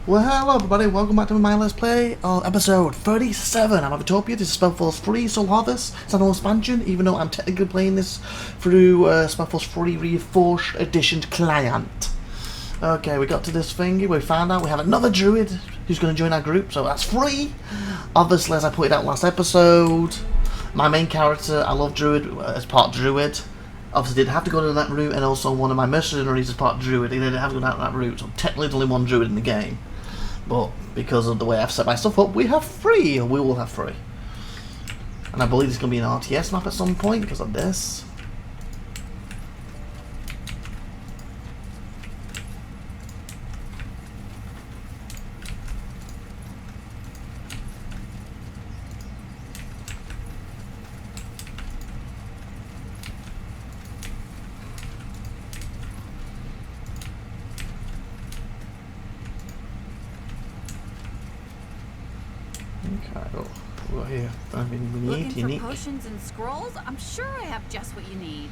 Well, hello everybody, welcome back to my Let's Play on episode 37. I'm IVATOPIA, this is SpellForce 3 Soul Harvest. It's an expansion, even though I'm technically playing this through SpellForce 3 Reinforced Edition client. Okay, we got to this thingy, we found out we have another druid who's going to join our group, so that's free. Obviously, as I put it out last episode, my main character, I love druid, as part druid. Obviously didn't have to go down that route, and also one of my mercenaries is part druid, he didn't have to go down that route, so technically there's only one druid in the game. But because of the way I've set my stuff up, we have three, or we will have three. And I believe there's going to be an RTS map at some point because of this. Okay, what here? I mean, we need Looking unique. for potions and scrolls? I'm sure I have just what you need.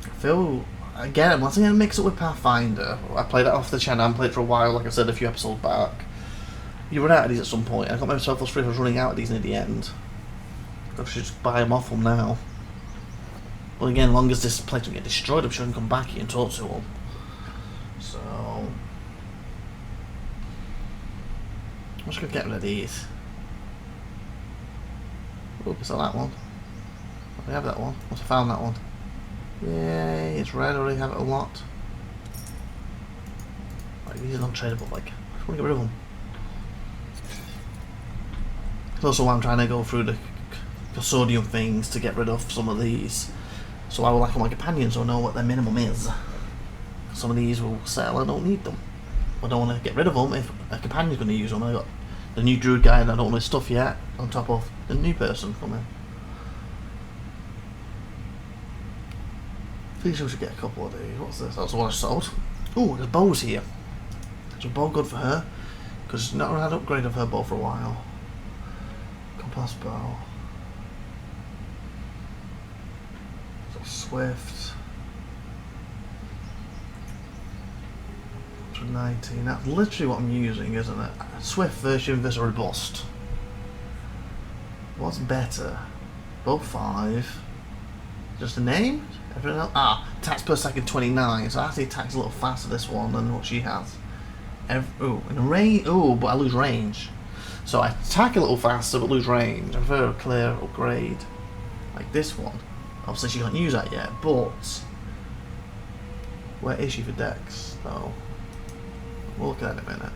I feel, again, once I'm going to mix it with Pathfinder. I played it off the channel, I haven't played it for a while, like I said a few episodes back. You run out of these at some point. I got myself free, I was running out of these near the end. I should just buy them off them now. But again, as long as this place don't get destroyed, I'm sure I can come back here and talk to them. So I'm just going to get rid of these. Oh, is that one? I have that one. Must have found that one. Yay, it's red, I already have it a lot. Right, these are non-tradable, like, I just want to get rid of them. It's also why I'm trying to go through the custodian things to get rid of some of these. So I will like on my companions so I know what their minimum is. Some of these will sell, I don't need them. I don't want to get rid of them if a companion's going to use them. I got the new druid guy and I don't know his stuff yet, on top of the new person coming. I think we should get a couple of these. What's this? That's what I sold. Ooh, there's bows here. Is a bow good for her? Because she's not had an upgrade of her bow for a while. Compass bow. So swift. 19. That's literally what I'm using, isn't it? Swift version versus robust. What's better? Both 5. Just a name? Everything else? Ah, attacks per second 29. So I actually attacks a little faster this one than what she has. Ooh, in a range. Ooh, but I lose range. So I attack a little faster but lose range. I prefer a clear upgrade. Like this one. Obviously she can't use that yet, but where is she for dex though? We'll look at it in a minute.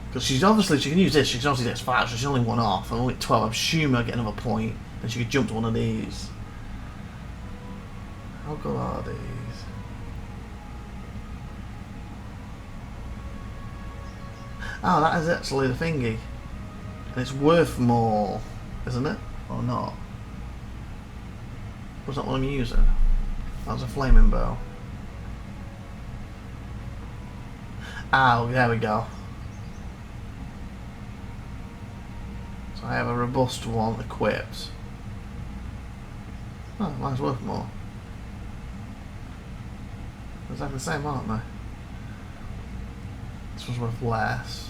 Because she's obviously, she can use this, she can obviously dex 5, so she's only one off. I'm only at 12, I'm assuming I'll get another point. And she could jump to one of these. How good are these? Oh, that is actually the thingy. And it's worth more, isn't it? Or not? Was that what I'm using? That was a flaming bow. Oh, there we go. So I have a robust one equipped. Oh, mine's worth more. Exactly the same, aren't they? This one's worth less.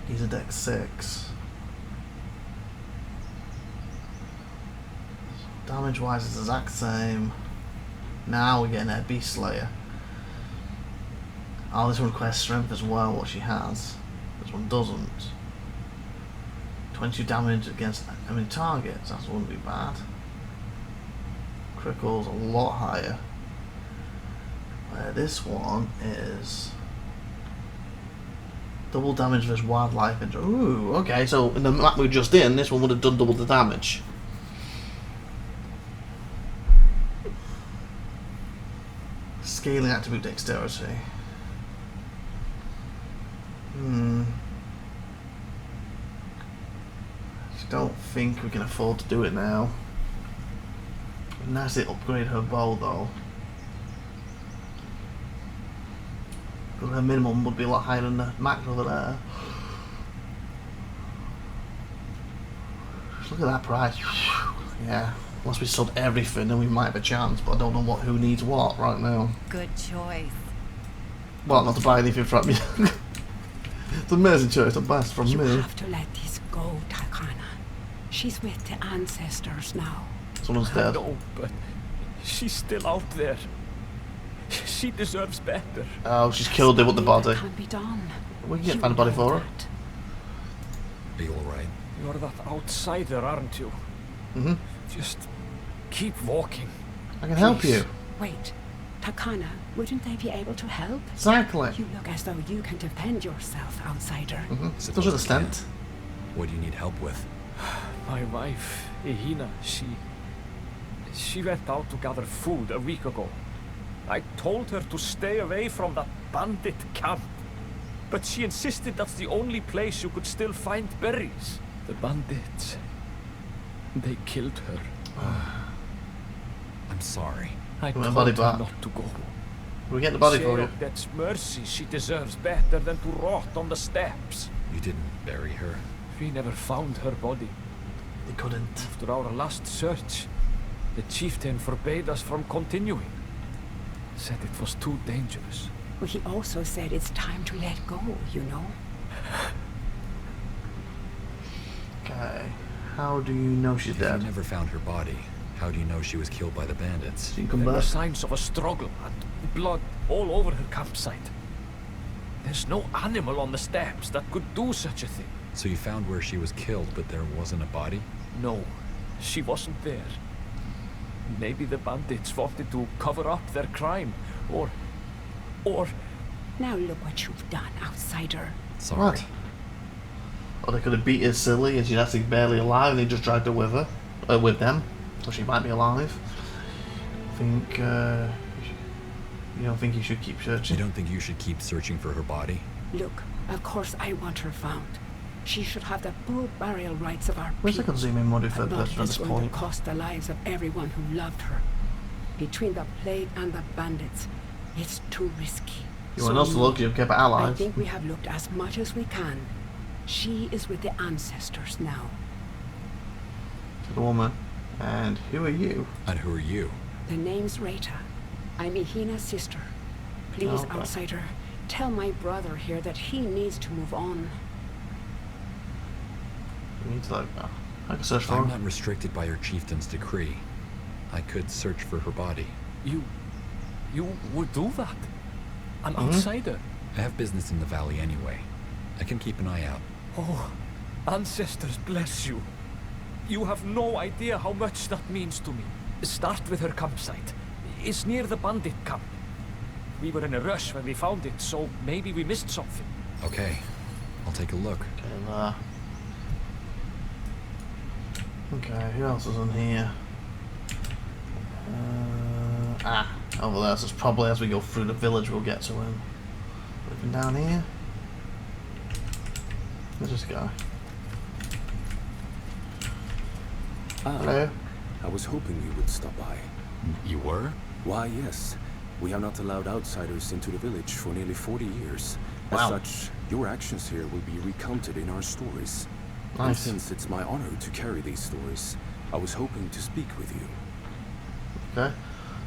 He's a dex 6. Damage wise, it's the exact same. Now we're getting a Beast Slayer. Oh, this one requires strength as well, what she has. This one doesn't. 22 damage against enemy targets, that wouldn't be bad. Critical's a lot higher. Where this one is double damage versus wildlife. Ooh, okay, so in the map we were just in, this one would have done double the damage. Scaling attribute dexterity. I don't think we can afford to do it now. Nicely upgrade her bow though. Because her minimum would be a lot higher than the max over there. Just look at that price. Yeah. Unless we sold everything, then we might have a chance. But I don't know who needs what right now. Good choice. Well, not to buy anything from you. It's an amazing choice. The best from You me. have to let this go, Takana. She's with the ancestors now. Someone's I dead. know, but she's still out there. She deserves better. Oh, she's killed him with the body. That can't be done. We can get You find a body know for her. that. Are you alright? You're that outsider, aren't you? Mhm. Just keep walking. I can help Please. you. Wait, Takana, wouldn't they be able to help? Exactly. You look as though you can defend yourself, outsider. To an extent. What do you need help with? My wife, Ihina, she went out to gather food a week ago. I told her to stay away from that bandit camp. But she insisted that's the only place you could still find berries. The bandits, they killed her. I'm sorry. I Well, told body her back. not to go. We get the body for you. That's mercy. She deserves better than to rot on the steps. You didn't bury her. We never found her body. They couldn't. After our last search, the chieftain forbade us from continuing. Said it was too dangerous. Well, he also said it's time to let go, you know? Okay. How do you know she's If you dead? never found her body, how do you know she was killed by the bandits? She can come There were back. signs of a struggle and blood all over her campsite. There's no animal on the steps that could do such a thing. So you found where she was killed, but there wasn't a body? No, she wasn't there. Maybe the bandits wanted to cover up their crime, or... Now look what you've done, outsider. Sorry. What? Or they could have beat her silly and she's actually barely alive and they just dragged her with her. With them. So she might be alive. I think, you don't think you should keep You searching? don't think you should keep searching for her body? Look, of course I want her found. She should have the full burial rights of our Where's the people. consuming mode for And the not person at this this going point? to cost the lives of everyone who loved her. Between the plague and the bandits, it's too risky. You want us to look, you've kept her I alive. think we have looked as much as we can. She is with the ancestors now. To the woman. And who are you? And who are you? The name's Rita. I'm Ihina's sister. Please, Okay. outsider, tell my brother here that he needs to move on. You need to like, I can search for I'm her. not restricted by her chieftain's decree. I could search for her body. You would do that? An outsider? I have business in the valley anyway. I can keep an eye out. Oh, ancestors bless you. You have no idea how much that means to me. Start with her campsite. It's near the bandit camp. We were in a rush when we found it, so maybe we missed something. Okay, I'll take a look. Okay, there. Okay, who else is on here? Over there, so it's probably as we go through the village we'll get to him. Looking down here. There's this guy. Hello. I was hoping you would stop by. You were? Why, yes. We have not allowed outsiders into the village for nearly 40 years. As Wow. such, your actions here will be recounted in our stories. And Nice. since it's my honor to carry these stories, I was hoping to speak with you. Okay.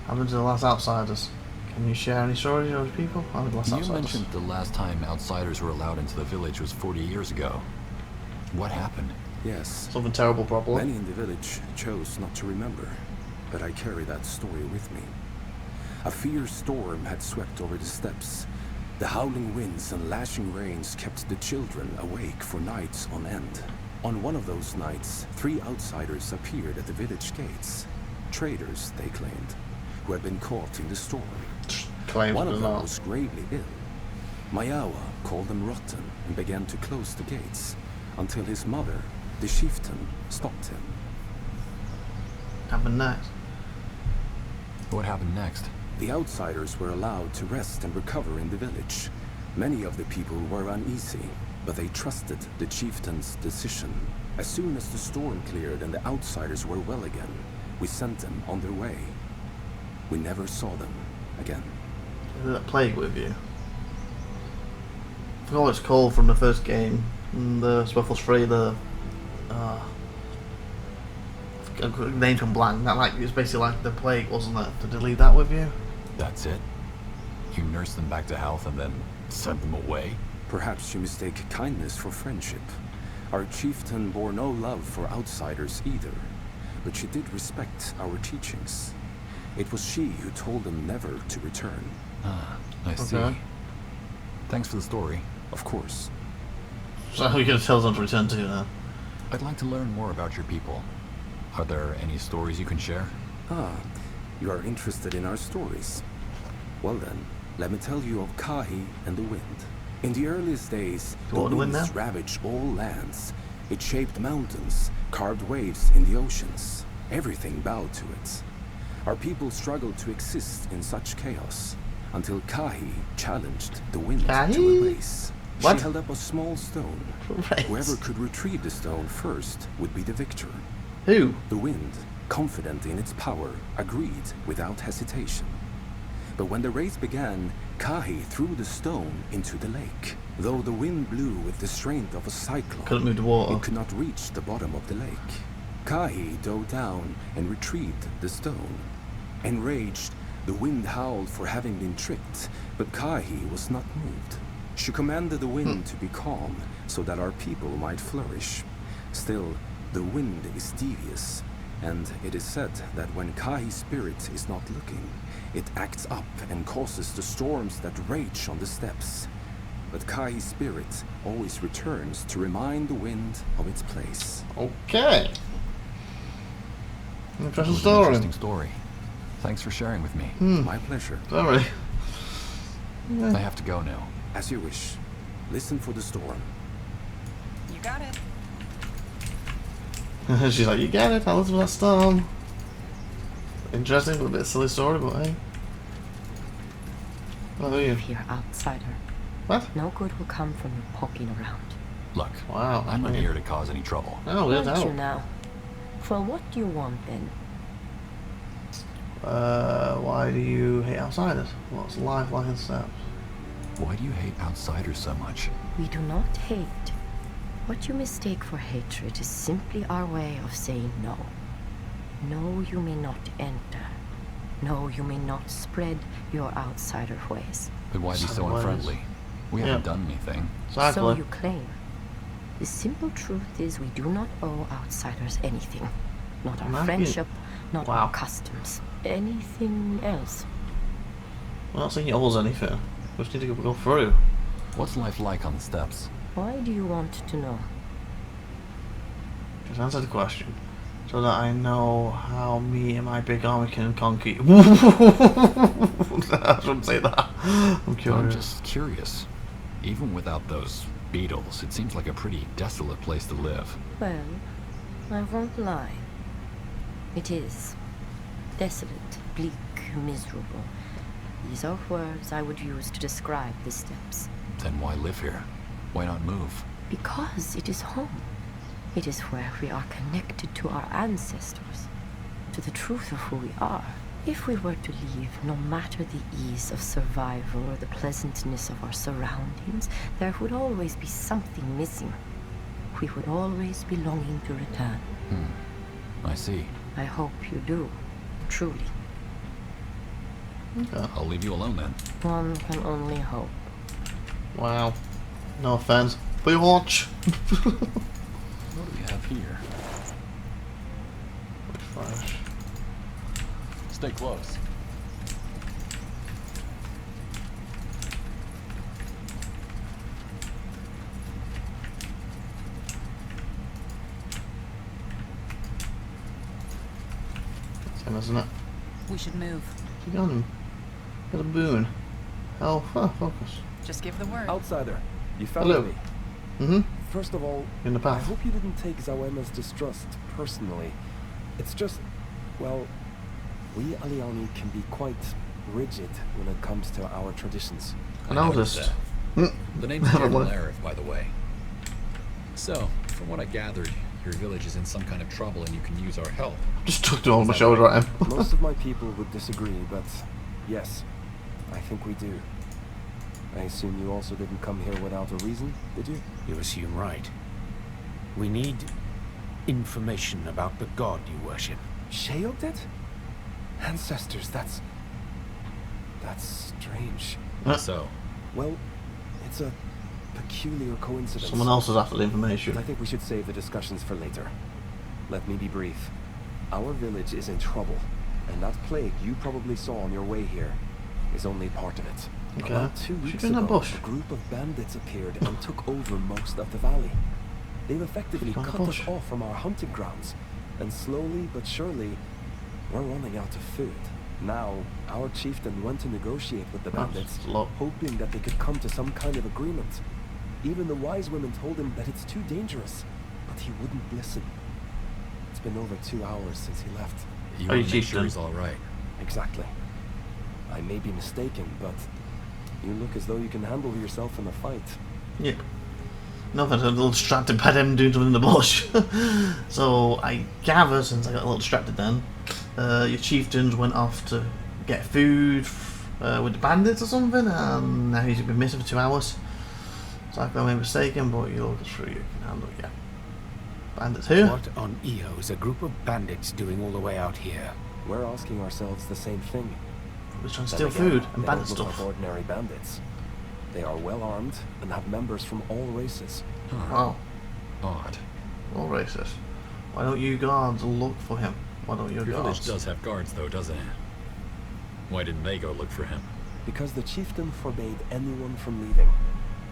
Happened to the last outsiders. Can you share any stories of people? I'm the last You outsiders. mentioned the last time outsiders were allowed into the village was 40 years ago. What happened? Yes, Something terrible, probably. many in the village chose not to remember, but I carry that story with me. A fierce storm had swept over the steppes. The howling winds and lashing rains kept the children awake for nights on end. On one of those nights, 3 outsiders appeared at the village gates. Traders, they claimed, who had been caught in the storm. Claims One of but them not. was gravely ill. Mayawa called them rotten and began to close the gates, until his mother, the chieftain, stopped him. Happened next. What happened next? The outsiders were allowed to rest and recover in the village. Many of the people were uneasy, but they trusted the chieftain's decision. As soon as the storm cleared and the outsiders were well again, we sent them on their way. We never saw them again. Did that plague with you? I forgot what it's called from the first game. The SpellForce 3, the... I a name come blank. That like it's basically like the plague, wasn't it? Did they leave that with you? That's it? You nurse them back to health and then send them away? Perhaps you mistake kindness for friendship. Our chieftain bore no love for outsiders either, but she did respect our teachings. It was she who told them never to return. Ah, I see. Thanks for the story. Of course. So who are you going to tell them to return to now? I'd like to learn more about your people. Are there any stories you can share? Ah, you are interested in our stories. Well then, let me tell you of Kahi and the wind. In the earliest days, the winds ravaged all lands. It shaped mountains, carved waves in the oceans. Everything bowed to it. Our people struggled to exist in such chaos, until Kahi challenged the wind to a race. She held up a small stone. Whoever could retrieve the stone first would be the victor. Who? The wind, confident in its power, agreed without hesitation. But when the race began, Kahi threw the stone into the lake. Though the wind blew with the strength of a cyclone, couldn't move the water. It could not reach the bottom of the lake. Kahi dove down and retrieved the stone. Enraged, the wind howled for having been tricked, but Kahi was not moved. She commanded the wind to be calm, so that our people might flourish. Still, the wind is devious, and it is said that when Kahi's spirit is not looking, it acts up and causes the storms that rage on the steppes. But Kahi's spirit always returns to remind the wind of its place. Okay. Interesting An story. interesting story. Thanks for sharing with me. My pleasure. Sorry. I have to go now. As you wish. Listen for the storm. You got it. She's like, you get it, I'll listen to that storm. Interesting, but a bit silly story, but hey. What are you? Leave here, outsider. What? No good will come from you poking around. Look, Wow. I'm not here to cause any trouble. Oh, good Aren't you help. now? Well, what do you want then? Why do you hate outsiders? What's life like in steps? Why do you hate outsiders so much? We do not hate. What you mistake for hatred is simply our way of saying no. No, you may not enter. No, you may not spread your outsider ways. But why be so Otherwise- unfriendly? We haven't done anything. So Exactly. you claim. The simple truth is we do not owe outsiders anything. Not our Might be- friendship, not Wow. our customs. Anything else. We're not saying you owe us anything. We just need to go through. What's life like on the steppes? Why do you want to know? Just answer the question. So that I know how me and my big army can conquer you. I shouldn't say that. I'm curious. I'm just curious. Even without those beetles, it seems like a pretty desolate place to live. Well, I won't lie. It is. Desolate, bleak, miserable. These are words I would use to describe the steppes. Then why live here? Why not move? Because it is home. It is where we are connected to our ancestors, to the truth of who we are. If we were to leave, no matter the ease of survival or the pleasantness of our surroundings, there would always be something missing. We would always be longing to return. I see. I hope you do, truly. Okay. I'll leave you alone then. One can only hope. Wow. No offense. But you watch. What do we have here? Fresh. Stay close. That's him, isn't it? We should move. Keep going. Got a boon. Oh, focus. Just give the word. Outsider, you found Hello. me. Mm-hmm. First of all, In the I path. hope you didn't take Zawema's distrust personally. It's just, well, we Aliani can be quite rigid when it comes to our traditions. I noticed. The name's Never mind. Grimlore, by the way. So, from what I gathered, your village is in some kind of trouble and you can use our help. Just took it on my shoulder at him. Most of my people would disagree, but yes, I think we do. I assume you also didn't come here without a reason, did you? You assume right. We need information about the god you worship. Sheol did? Ancestors, that's strange. So, Well, it's a peculiar coincidence. Someone else is after the But information. I think we should save the discussions for later. Let me be brief. Our village is in trouble, and that plague you probably saw on your way here is only part of it. Okay. About 2 What's she weeks doing in that ago, bush? a group of bandits appeared and took over most of the valley. They've effectively Find a cut us bush. off from our hunting grounds, and slowly but surely, we're running out of food. Now, our chieftain went to negotiate with the That's bandits, a lot. hoping that they could come to some kind of agreement. Even the wise women told him that it's too dangerous, but he wouldn't listen. It's been over 2 hours since he left. you Are want you to make chieftain? sure he's alright. Exactly. I may be mistaken, but you look as though you can handle yourself in a fight. Yep. Nothing, I'm a little distracted by them doing something in the bush. So I gather, since I got a little distracted then, your chieftains went off to get food with the bandits or something, and now he's been missing for 2 hours. So I may be mistaken, but you'll go through, you can handle it, yeah. Bandits here? What on Io is a group of bandits doing all the way out here? We're asking ourselves the same thing. We're trying to Then steal again, food and they bandit don't look stuff. like ordinary bandits. They are well armed and have members from all races. Wow, Odd. all racist. Why don't you guards look for him? Why don't your Your village guards? does have guards, though, doesn't it? Why didn't they go look for him? Because the chieftain forbade anyone from leaving,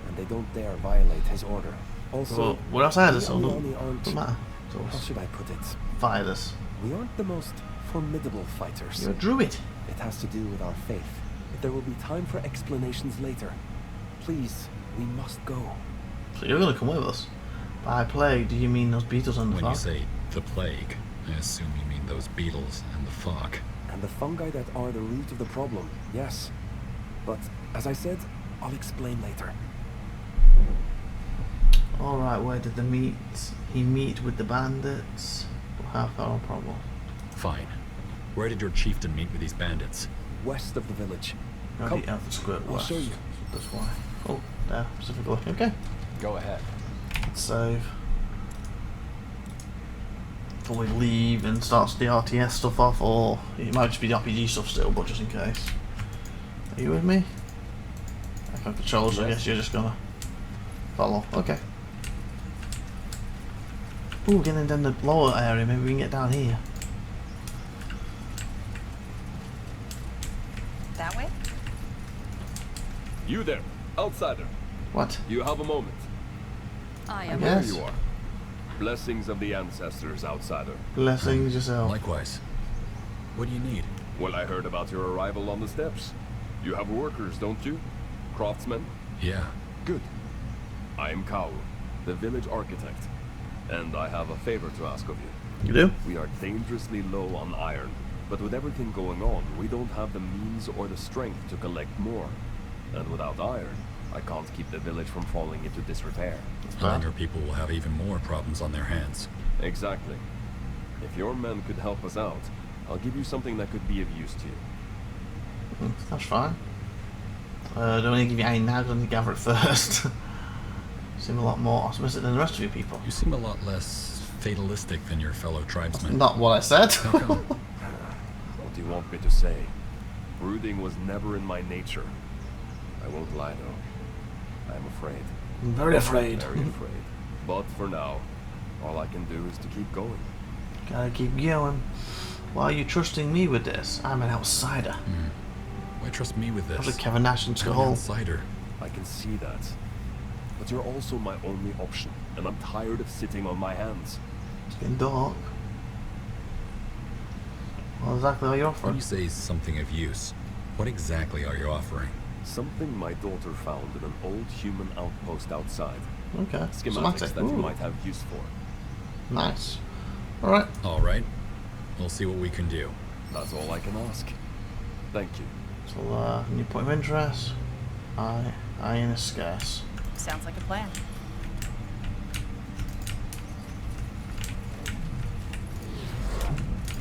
and they don't dare violate his order. Also, Well, we're outsiders, so we it only aren't... doesn't matter. How So should I put it? fire this. We aren't the most formidable fighters. You're a druid. It has to do with our faith. But there will be time for explanations later. Please, we must go. So you're gonna come with us. By plague, do you mean those beetles on the When you fog? say the plague, I assume you mean those beetles and the fog. And the fungi that are the root of the problem, yes. But, as I said, I'll explain later. Alright, where did he meet with the bandits? We'll have our own problem. Fine. Where did your chieftain meet with these bandits? West of the village. Now Come. the Alpha Squirt I'll West. show you. That's why. Oh, there, specifically. Okay. Go ahead. Let's save. Before we leave and starts the RTS stuff off, or it might just be the RPG stuff still, but just in case. Are you with me? I can't control, so I guess you're just gonna follow. Okay. Ooh, getting down the lower area, maybe we can get down here. That way? You there, outsider. What? You have a moment. I I am. guess. There you are. Blessings of the ancestors, outsider. Blessings yourself. Likewise. What do you need? Well, I heard about your arrival on the steps. You have workers, don't you? Craftsmen? Yeah. Good. I am Kau, the village architect. And I have a favor to ask of you. You do? We are dangerously low on iron, but with everything going on, we don't have the means or the strength to collect more. And without iron, I can't keep the village from falling into disrepair. And then your people will have even more problems on their hands. Exactly. If your men could help us out, I'll give you something that could be of use to you. That's fine. Don't need to give you any now, don't need to gather it first. Seem a lot more optimistic than the rest of you people. You seem a lot less fatalistic than your fellow tribesmen. Not what I said. How come? What do you want me to say? Brooding was never in my nature. I won't lie though. I'm afraid. I'm very afraid. Very afraid. But for now, all I can do is to keep going. Gotta keep going. Why are you trusting me with this? I'm an outsider. Why trust me with I was this? like Kevin Nash and I'm an Skull. outsider. I can see that. But you're also my only option, and I'm tired of sitting on my hands. It's getting dark. What exactly are you When offering? you say something of use, what exactly are you offering? Something my daughter found in an old human outpost outside. Okay. Schematics that you Ooh, might have use for. nice. Alright. Alright. We'll see what we can do. That's all I can ask. Thank you. So, new point of interest. Iron is scarce. Sounds like a plan.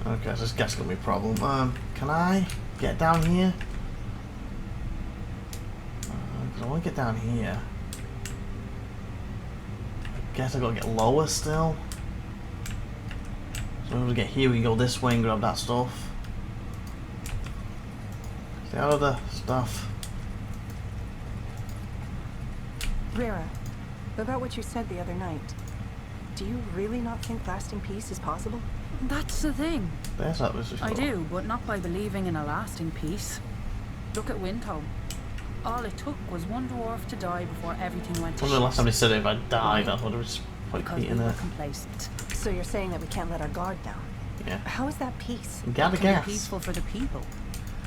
Okay, so this gas gonna be a problem. Can I get down here? 'Cause I want to get down here. I guess I gotta get lower still. So when we get here, we can go this way and grab that stuff. Stay out of the stuff. Rira, about what you said the other night. Do you really not think lasting peace is possible? That's the thing. There's that was I do, but not by believing in a lasting peace. Look at Windholm. All it took was one dwarf to die before everything went to When shit. the last time they said it, if I died, I thought it was quite Because we beating were it. complacent. So you're saying that we can't let our guard down? Yeah. How is that peace? You gotta It can be guess. peaceful for the people.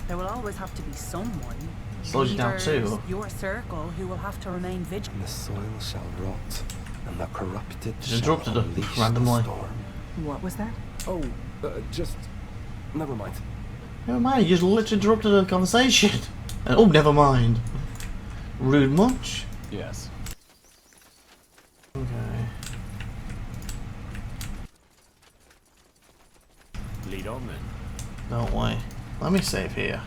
There will always have to be someone. Slows you down leaders, too. Your circle, who will have to remain vigilant. The soil shall rot, and the corrupted Just shall interrupted her unleash randomly. the storm. What was that? Oh, just... never mind. Never mind, you just literally interrupted a conversation. And, oh, never mind. Rude much? Yes. Okay. Lead on then. Don't we? Let me save here.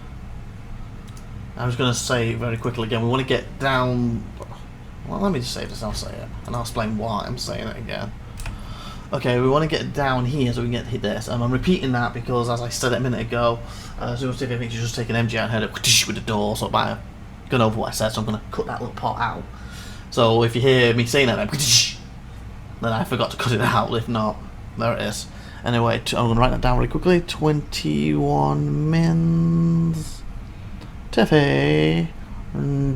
I'm just going to say very quickly again, we want to get down... Well, let me just say this, I'll say it. And I'll explain why I'm saying it again. Okay, we want to get down here so we can get hit this. I'm repeating that because, as I said it a minute ago, as soon as Tiffany thinks you just take an MG and hit it with the door, so I've gone over what I said, so I'm going to cut that little part out. So if you hear me saying that, then I forgot to cut it out. If not, there it is. Anyway, I'm going to write that down really quickly. 21 mins. Tiffy.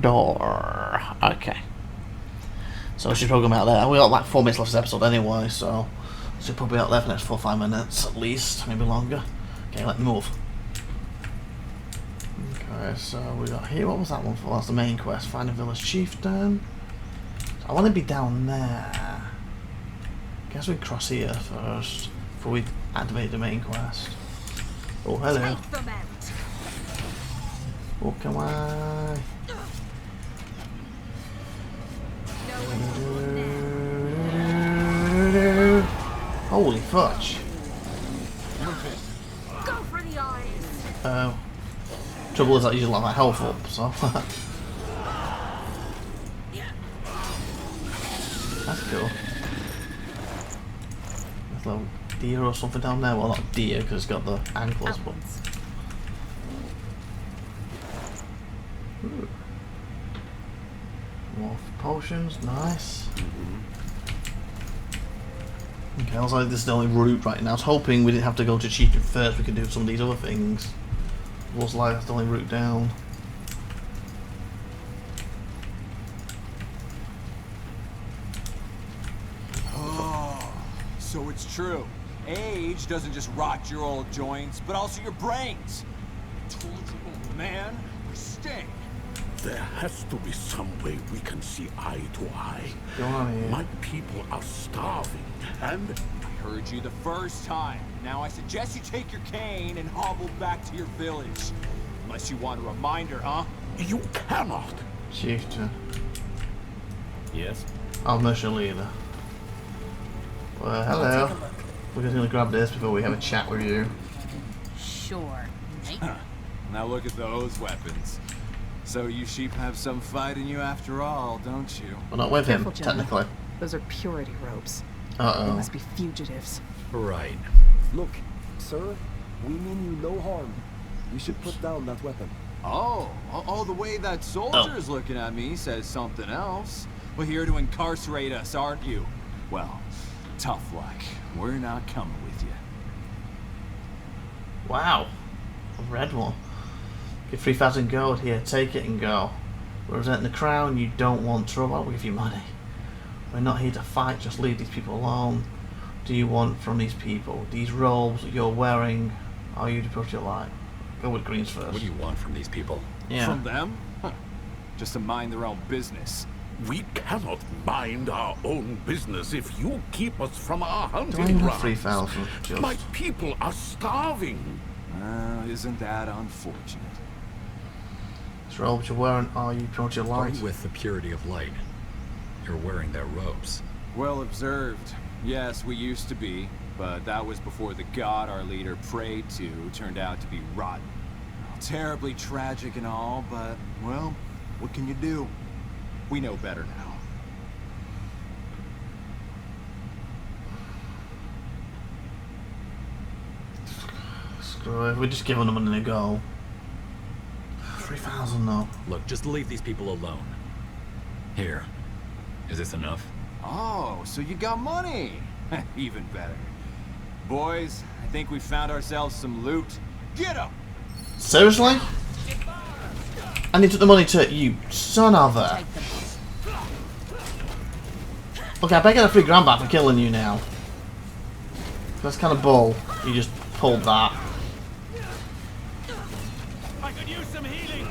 Door. Okay. So she's probably out there. We got like 4 minutes left this episode anyway, so she'll probably be out there for the next 4 or 5 minutes at least, maybe longer. Okay, let me move. Okay, so we got here. What was that one for? That's the main quest. Find a village chieftain. I want to be down there. Guess we can cross here first before we activate the main quest. Oh, hello. Oh, come on. Holy fudge. Go for the eyes. Trouble is I usually like my health up, so. That's cool. There's a little deer or something down there. Well, not deer because it's got the antlers, but. Ooh. More potions, nice. Okay, looks like this is the only route right now. I was hoping we didn't have to go to Chieftain first, we could do some of these other things. Looks like that's the only route down. Oh, so it's true. Age doesn't just rot your old joints, but also your brains. I told you, old man, we're staying. There has to be some way we can see eye to eye. Go on here. My people are starving, and... I heard you the first time. Now I suggest you take your cane and hobble back to your village. Unless you want a reminder, huh? You cannot. Chieftain. Yes? I'm mission leader. Well, hello. We're just gonna grab this before we have a chat with you. Sure, mate. Now look at those weapons. So you sheep have some fight in you after all, don't you? We're not with him, Careful, gentlemen. technically. Those are purity robes. They Uh-oh. must be fugitives. Right. Look, sir, we mean you no harm. You should put down that weapon. Oh, the way that soldier is looking at me says something else. We're here to incarcerate us, aren't you? Well, tough luck. We're not coming with you. Wow. A red one. Give 3,000 gold here, take it and go. Representing the crown, you don't want trouble, I'll give you money. We're not here to fight, just leave these people alone. What do you want from these people? These robes that you're wearing, are you to put your light? Go with greens first. What do you want from these people? Yeah. From them? Huh. Just to mind their own business. We cannot mind our own business if you keep us from our Do I hunting even have grounds. 3,000? Just. My people are starving. Isn't that unfortunate? These robes you're wearing, are you put your Are light? you with the purity of light? You're wearing their robes. Well observed. Yes, we used to be, but that was before the god our leader prayed to turned out to be rotten. Terribly tragic and all, but, well, what can you do? We know better now. Screw it, we're just giving them money to go. 3,000 though. Look, just leave these people alone. Here. Is this enough? Oh, so you got money. Even better. Boys, I think we found ourselves some loot. Get up! Seriously? And he took the money to you, son of a. Okay, I better get a $3,000 back for killing you now. That's kind of bull. You just pulled that. I could use some healing.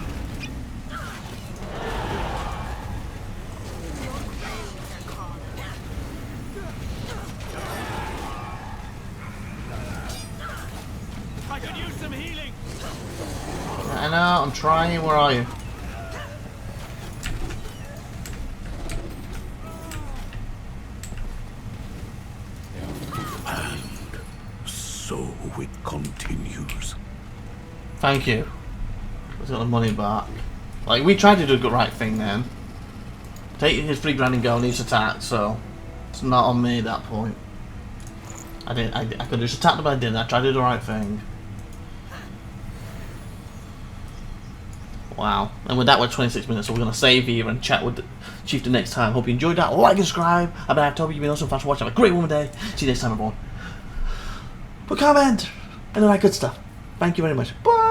I could use some healing. I know, I'm trying. Where are you? So it continues. Thank you. Let's get the money back. Like, we tried to do the right thing then. Take his $3,000 and go, and he's attacked, so it's not on me at that point. I could have just attacked him, but I didn't. I tried to do the right thing. Wow. And with that, we're 26 minutes, so we're going to save here and chat with the Chieftain next time. Hope you enjoyed that. Like and subscribe. I've been IVATOPIA. You've been awesome. Thanks for watching. Have a great one day. See you next time, everyone. Put comment and all that good stuff. Thank you very much. Bye.